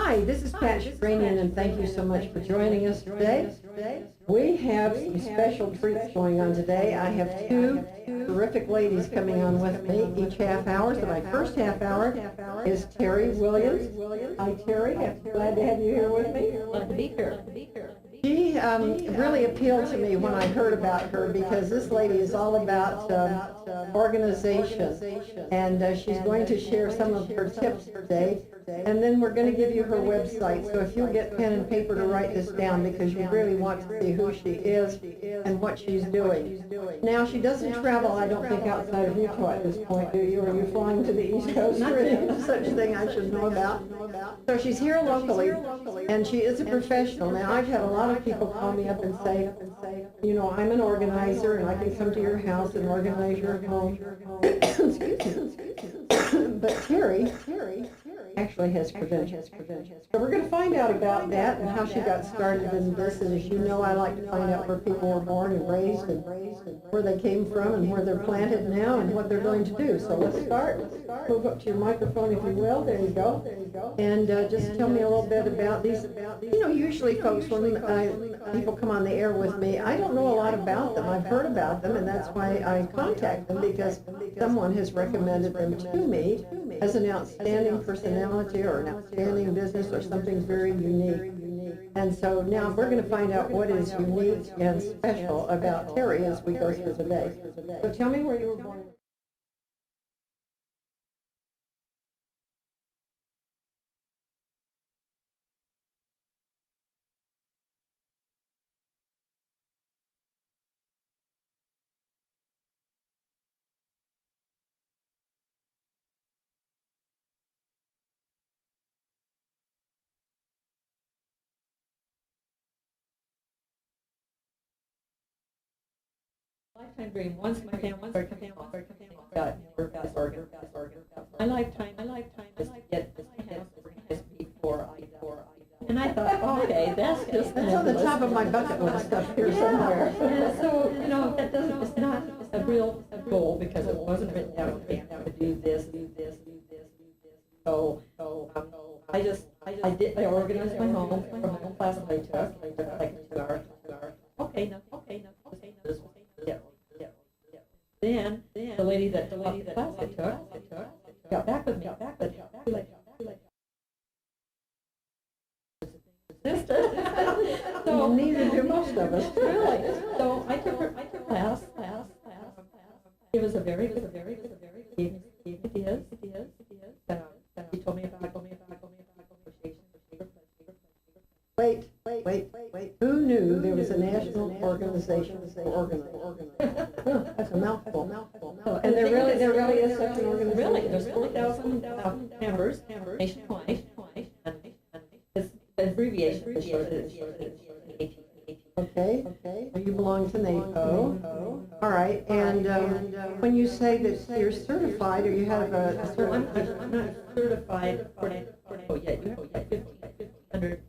Hi, this is Pat Sheranian, and thank you so much for joining us today. We have some special treats going on today. I have two terrific ladies coming on with me each half hour. So my first half hour is Terry Williams. Hi, Terry. Glad to have you here with me. Glad to be here. She really appealed to me when I heard about her because this lady is all about organization, and she's going to share some of her tips today. And then we're going to give you her website, so if you'll get pen and paper to write this down because you really want to see who she is and what she's doing. Now, she doesn't travel, I don't think, outside of Utah at this point, do you? Are you flying to the East Coast or any such thing I should know about? So she's here locally, and she is a professional. Now, I've had a lot of people call me up and say, you know, I'm an organizer, and I can come to your house and organize your home. Excuse me. But Terry actually has credentials. So we're going to find out about that and how she got started in this. And as you know, I like to find out where people were born and raised and where they came from and where they're planted now and what they're going to do. So let's start. Move up to your microphone, if you will. There you go. And just tell me a little bit about these. You know, usually folks, when people come on the air with me, I don't know a lot about them. I've heard about them, and that's why I contact them, because someone has recommended them to me as an outstanding personality or an outstanding business or something very unique. And so now we're going to find out what is unique and special about Terry as we go through the day. So tell me where you were born. Lifetime dream. Once my family got this organ. My lifetime is to get this organized before I die. And I thought, okay, that's on the top of my bucket list up here somewhere. And so, you know, it's not a real goal because it wasn't written down to do this. So I organized my home from a home class that I took like 2 hours. Okay, no. Then the lady that class I took got back with me. So neither do most of us. Really. So I took her class. It was a very good. It is. She told me about negotiation. Wait. Who knew there was a national organization for organizers? That's a mouthful. And there really is such an organization. Really, there's 4,000 members nationwide. And it's the abbreviation is short. Okay. You belong to NAPO. All right. And when you say that you're certified, or you have a certification, I'm not certified for NAPO yet. You have 1,500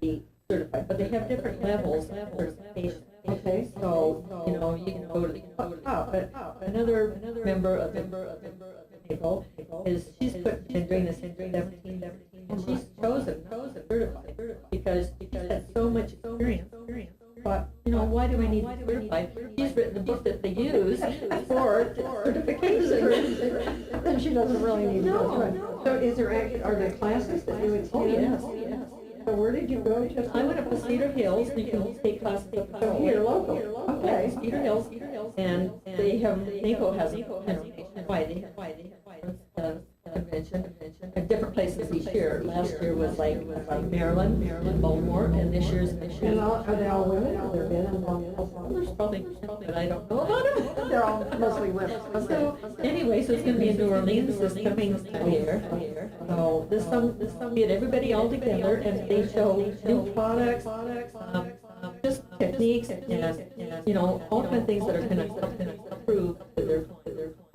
be certified, but they have different levels of certification. Okay. So you know you can go to the top. But another member of NAPO is she's been doing this in 17, and she's chosen certified because she's had so much experience. But you know, why do we need to certify? She's written a book that they use for certification. Then she doesn't really need to go through it. So are there classes that you attend? Oh yes. So where did you go? I went up to Cedar Hills. You can take classes up So here, local. Okay. Cedar Hills, and they have NAPO has why they have convention at different places each year. Last year was like Maryland, Baltimore, and this year's Michigan. Are they all women? Have there been There's probably that I don't know about them. They're all mostly women. So anyway, so it's going to be in New Orleans this coming year. So this some get everybody all together, and they show new products, just techniques, and you know all kind of things that are going to improve their.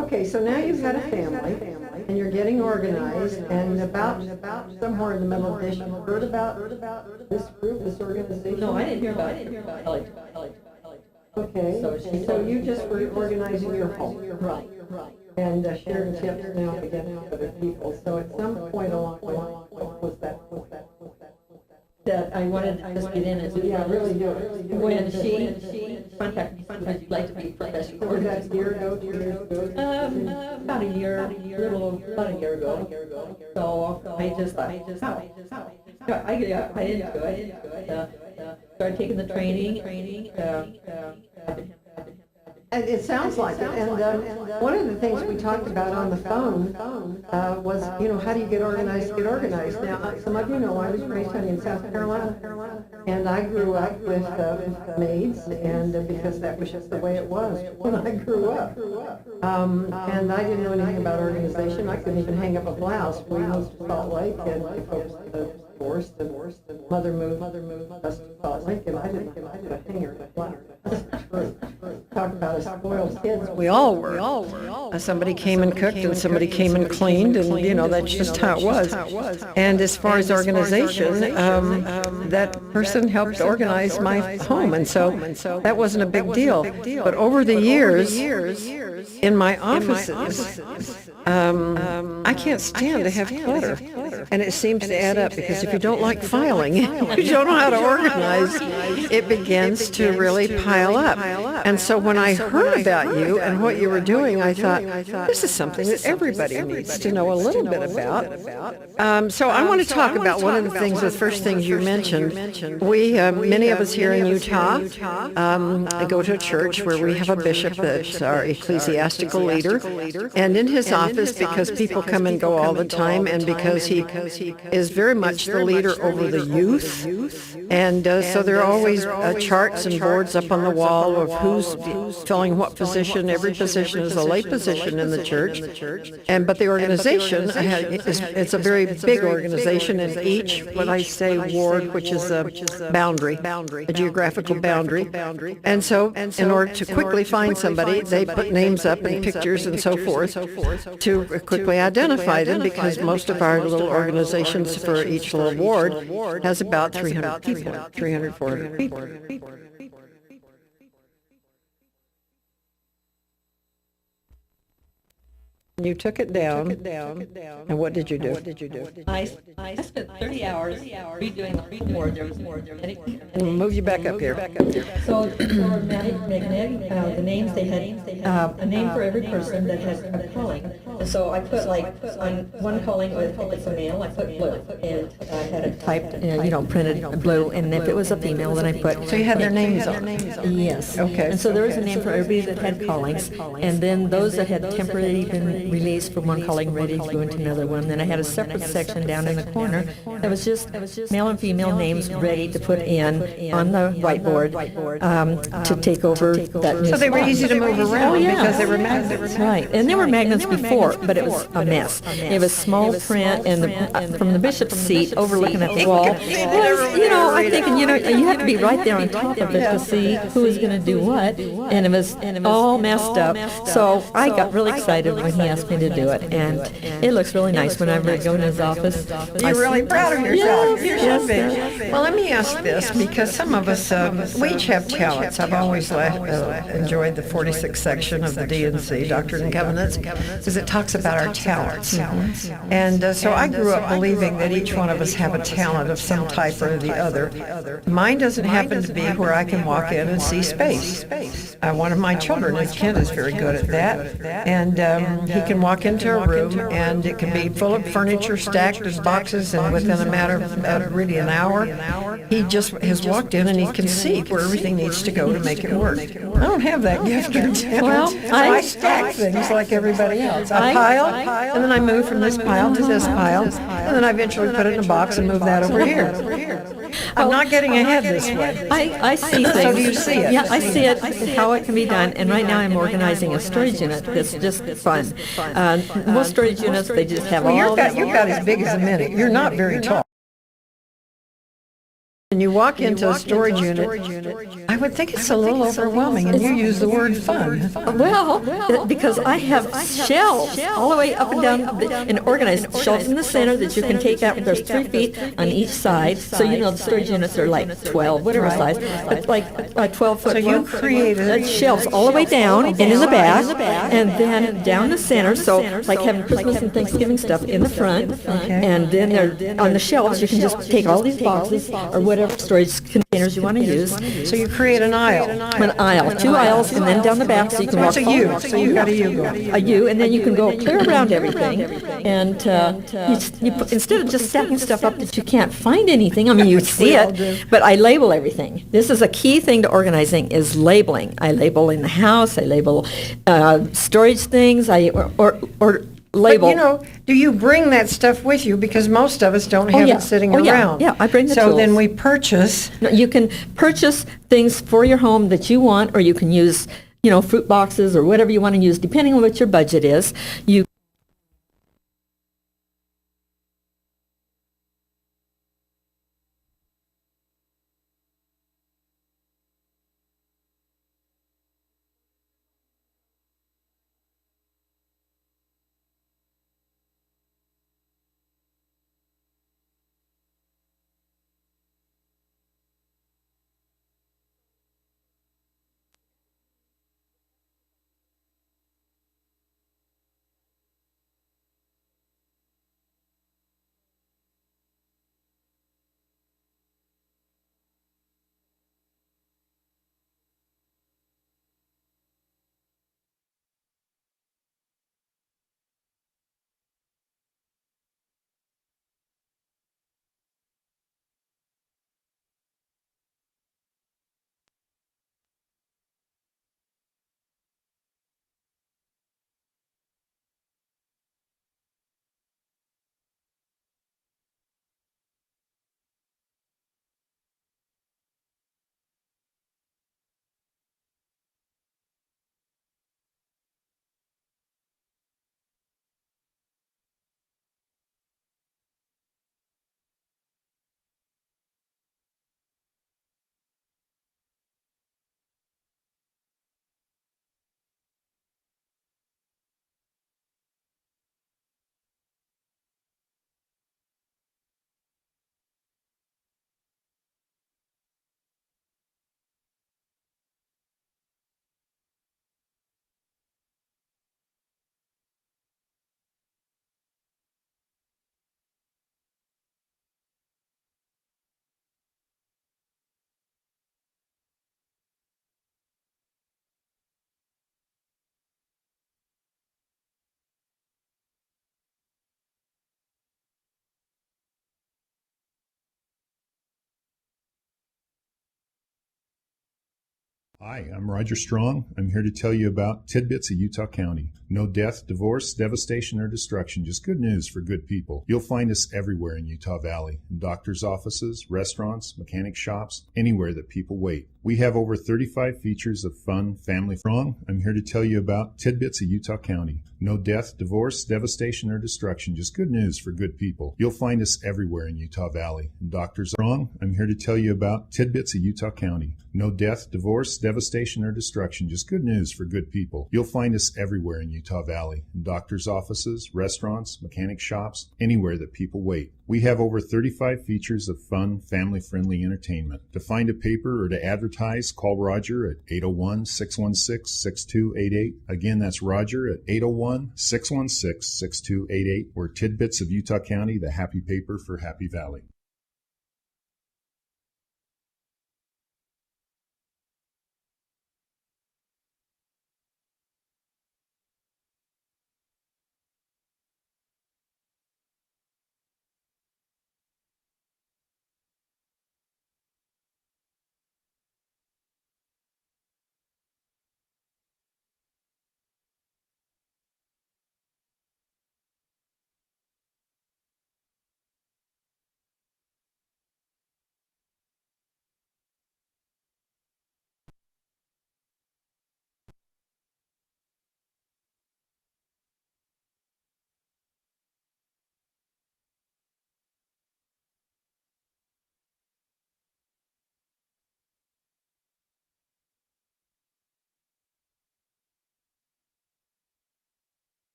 Okay, so now you've had a family, and you're getting organized, and about somewhere in the middle of this, you heard about this group, this organization? No, I didn't hear about it. Okay, so you just were organizing your home. Right. And sharing tips now against other people. So at some point along the line, what was that? That I wanted to just get in as Yeah, really do. when she contacted me, said, would you like to be professional? Was that a year ago, 2 years ago? About a year ago. So I just thought, I didn't do it. Started taking the training. And it sounds like it. And one of the things we talked about on the phone was, how do you get organized? Now, some of you know I was raised in South Carolina, and I grew up with maids, and because that was just the way it was when I grew up. And I didn't know anything about organization. I couldn't even hang up a blouse. We moved to Salt Lake, and my folks divorced, and mother moved us to Salt Lake, and I didn't have a hanger in a blouse. Talk about a spoiled kids. We all were. Somebody came and cooked, and somebody came and cleaned, and that's just how it was. And as far as organization, that person helped organize my home, and so that wasn't a big deal. But over the years, in my offices, I can't stand to have clutter, and it seems to add up, because if you don't like filing, you don't know how to organize, it begins to really pile up. And so when I heard about you and what you were doing, I thought, this is something that everybody needs to know a little bit about. So I want to talk about one of the things, the first things you mentioned. We, many of us here in Utah, go to a church where we have a bishop that's our ecclesiastical leader, and in his office, because people come and go all the time, and because he is very much the leader over the youth, and so there are always charts and boards up on the wall of who's filling what position. Every position is a lay position in the church, but the organization it's a very big organization, and each, what I say, ward, which is a boundary, a geographical boundary, and so in order to quickly find somebody, they put names up and pictures and so forth to quickly identify them, because most of our little organizations for each little ward has about 300 people, 300, 400 people. You took it down, and what did you do? I spent 30 hours redoing the board. There was And move you back up here. So the names, they had a name for every person that had a calling. And so I put, like, on one calling, if it's a male, I put blue, and I had it typed, printed blue, and if it was a female, then I put. So you had their names on? Yes. Okay. And so there was a name for everybody that had callings, and then those that had temporarily been released from one calling, ready to go into another one. Then I had a separate section down in the corner that was just male and female names ready to put in on the whiteboard to take over that new So they were spot. easy to move around because they were magnets. That's right. And there were magnets before, but it was a mess. It was small print, and from the bishop's seat overlooking at the wall, I'm thinking, you have to be right there on top of it to see who is going to do what, and it was all messed up. So I got really excited when he asked me to do it, and it looks really nice whenever I go in his office. You're really proud of yourself. Yes, Well, let me ask this, because some of us, we each have talents. I've always enjoyed the 46th section of the D&C, Doctrine and Covenants, because it talks about our talents. And so I grew up believing that each one of us have a talent of some type or the other. Mine doesn't happen to be where I can walk in and see space. One of my children, Kent, is very good at that, and he can walk into a room, and it can be full of furniture stacked as boxes, and within a matter of really an hour, he just has walked in and he can see where everything needs to go to make it work. I don't have that gift or talent. Well, So I stack things like everybody else. I pile, and then I move from this pile to this pile, and then I eventually put it in a box and move that over here. I'm not getting ahead this way. I see things. So do you see it? Yeah, I see it, how it can be done. And right now I'm organizing a storage unit that's just fun. Most storage units, they just have all You're about as big as a minute. You're not very tall. when you walk into a storage unit, I would think it's a little overwhelming, and you use the word fun. Well, because I have shelves all the way up and down and organized shelves in the center that you can take out. There's 3 feet on each side. So, the storage units are like 12, whatever size, but like 12 foot. So you created shelves all the way down and in the back, and then down the center. So like having Christmas and Thanksgiving stuff in the front, and then they're on the shelves. You can just take all these boxes or whatever storage containers you want to use. So you create an aisle. An aisle, 2 aisles, and then down the back, so you can walk. It's a U. So you've got a U going. A U, and then you can go clear around everything. And instead of just stacking stuff up that you can't find anything, I mean, you see it, but I label everything. This is a key thing to organizing, is labeling. I label in the house. I label storage things. Or label. But, do you bring that stuff with you? Because most of us don't have it sitting around. Yeah, I bring the tools. So then we purchase. No, you can purchase things for your home that you want, or you can use, fruit boxes or whatever you want to use, depending on what your budget is. Hi, I'm Roger Strong. I'm here to tell you about tidbits of Utah County. No death, divorce, devastation, or destruction, just good news for good people. You'll find us everywhere in Utah Valley, in doctors' offices, restaurants, mechanic shops, anywhere that people wait. We have over 35 features of fun, family. Strong, I'm here to tell you about tidbits of Utah County. No death, divorce, devastation, or destruction, just good news for good people. You'll find us everywhere in Utah Valley, in doctors' Strong, I'm here to tell you about tidbits of Utah County. No death, divorce, devastation, or destruction, just good news for good people. You'll find us everywhere in Utah Valley, in doctors' offices, restaurants, mechanic shops, anywhere that people wait. We have over 35 features of fun, family-friendly entertainment. To find a paper or to advertise, call Roger at 801-616-6288. Again, that's Roger at 801-616-6288. We're Tidbits of Utah County, the happy paper for Happy Valley.